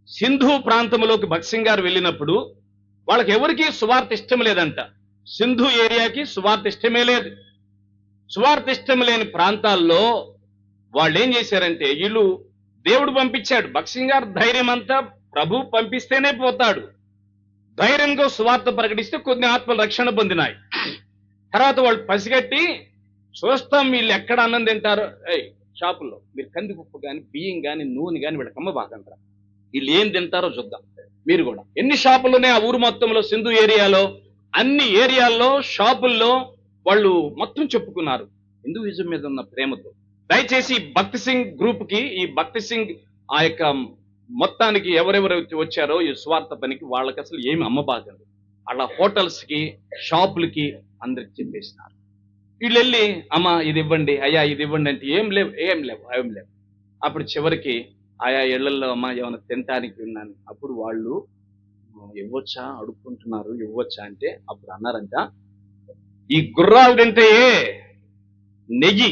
సింధు ప్రాంతంలోకి భగత్ సింగ్ గారు వెళ్ళినప్పుడు వాళ్ళకి ఎవరికి సువార్త ఇష్టం లేదంట. సింధు ఏరియాకి సువార్త ఇష్టమే లేదు. సువార్త ఇష్టం లేని ప్రాంతాల్లో వాళ్ళు ఏం చేశారంటే, వీళ్ళు దేవుడు పంపించాడు, భగత్ సింగ్ గారు ధైర్యం అంతా ప్రభు పంపిస్తేనే పోతాడు. ధైర్యంగా సువార్త ప్రకటిస్తే కొన్ని ఆత్మలు రక్షణ పొందినాయి. తర్వాత వాళ్ళు పసిగట్టి చూస్తాం వీళ్ళు ఎక్కడ అన్నం తింటారు. షాపుల్లో మీరు కందిపప్పు కానీ బియ్యం కానీ నూనె కానీ వీళ్ళకి అమ్మబాకంటారా, వీళ్ళు ఏం తింటారో చూద్దాం. మీరు కూడా ఎన్ని షాపులున్నాయి ఆ ఊరు మొత్తంలో, సింధు ఏరియాలో అన్ని ఏరియాల్లో షాపుల్లో వాళ్ళు మొత్తం చెప్పుకున్నారు హిందూయిజం మీద ఉన్న ప్రేమతో. దయచేసి భక్తి సింగ్ గ్రూప్ కి, ఈ భక్తి సింగ్ ఆ యొక్క మొత్తానికి ఎవరెవరు వచ్చారో ఈ స్వార్థ పనికి వాళ్ళకి అసలు ఏమి అమ్మబాకండి. అలా హోటల్స్ కి షాపులకి అందరికి చెప్పేసినారు. వీళ్ళు వెళ్ళి అమ్మ ఇది ఇవ్వండి, అయ్యా ఇది ఇవ్వండి అంటే ఏం లేవు. అప్పుడు చివరికి ఆయా ఇళ్లలో అమ్మ ఏమైనా తినటానికి ఉన్నాను. అప్పుడు వాళ్ళు ఇవ్వచ్చా అడుక్కుంటున్నారు, ఇవ్వచ్చా అంటే అప్పుడు అన్నారంట, ఈ గుర్రాలు తింటే నెయ్యి,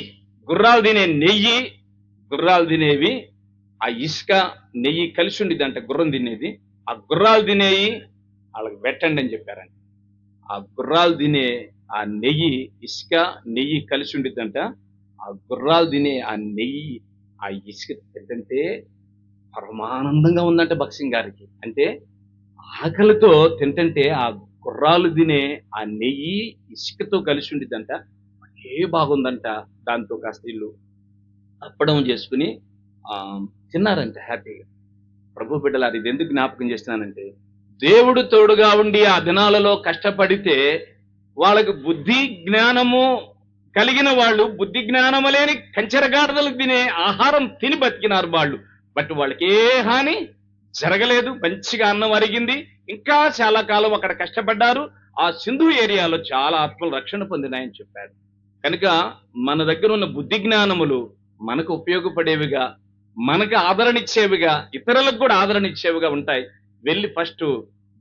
గుర్రాలు తినే నెయ్యి, గుర్రాలు తినేవి ఆ ఇసుక నెయ్యి కలిసి ఉండిద్దంట. గుర్రం తినేది ఆ గుర్రాలు తినేవి వాళ్ళకి పెట్టండి అని చెప్పారంట. ఆ గుర్రాలు తినే ఆ నెయ్యి, ఇసుక నెయ్యి కలిసి ఉండిద్దంట. ఆ గుర్రాలు తినే ఆ నెయ్యి ఆ ఇసుక తింటే పరమానందంగా ఉందంట భగత్ సింగ్ గారికి. అంటే ఆకలితో తింటే ఆ గుర్రాలు తినే ఆ నెయ్యి ఇసుకతో కలిసి ఉండిద్దంట. ఏ బాగుందంట. దాంతో కాస్త ఇల్లు అప్పడం చేసుకుని తిన్నారంట హ్యాపీగా. ప్రభు బిడ్డలారు, ఇది ఎందుకు జ్ఞాపకం చేస్తున్నానంటే, దేవుడు తోడుగా ఉండి ఆ దినాలలో కష్టపడితే వాళ్ళకు బుద్ధి జ్ఞానము కలిగిన వాళ్ళు, బుద్ధి జ్ఞానము లేని కంచెరగాడిదలు తినే ఆహారం తిని బతికినారు వాళ్ళు. బట్ వాళ్ళకి ఏ హాని జరగలేదు, మంచిగా అన్నం అరిగింది. ఇంకా చాలా కాలం అక్కడ కష్టపడ్డారు. ఆ సింధు ఏరియాలో చాలా ఆత్మలు రక్షణ పొందినాయని చెప్పారు. కనుక మన దగ్గర ఉన్న బుద్ధి జ్ఞానములు మనకు ఉపయోగపడేవిగా, మనకు ఆదరణ ఇచ్చేవిగా, ఇతరులకు కూడా ఆదరణ ఇచ్చేవిగా ఉంటాయి. వెళ్ళి ఫస్ట్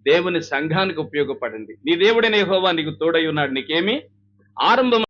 దేవుని సంఘానికి ఉపయోగపడండి. నీ దేవుడైన యెహోవా నీకు తోడై ఉన్నాడు, నీకేమి ఆరంభం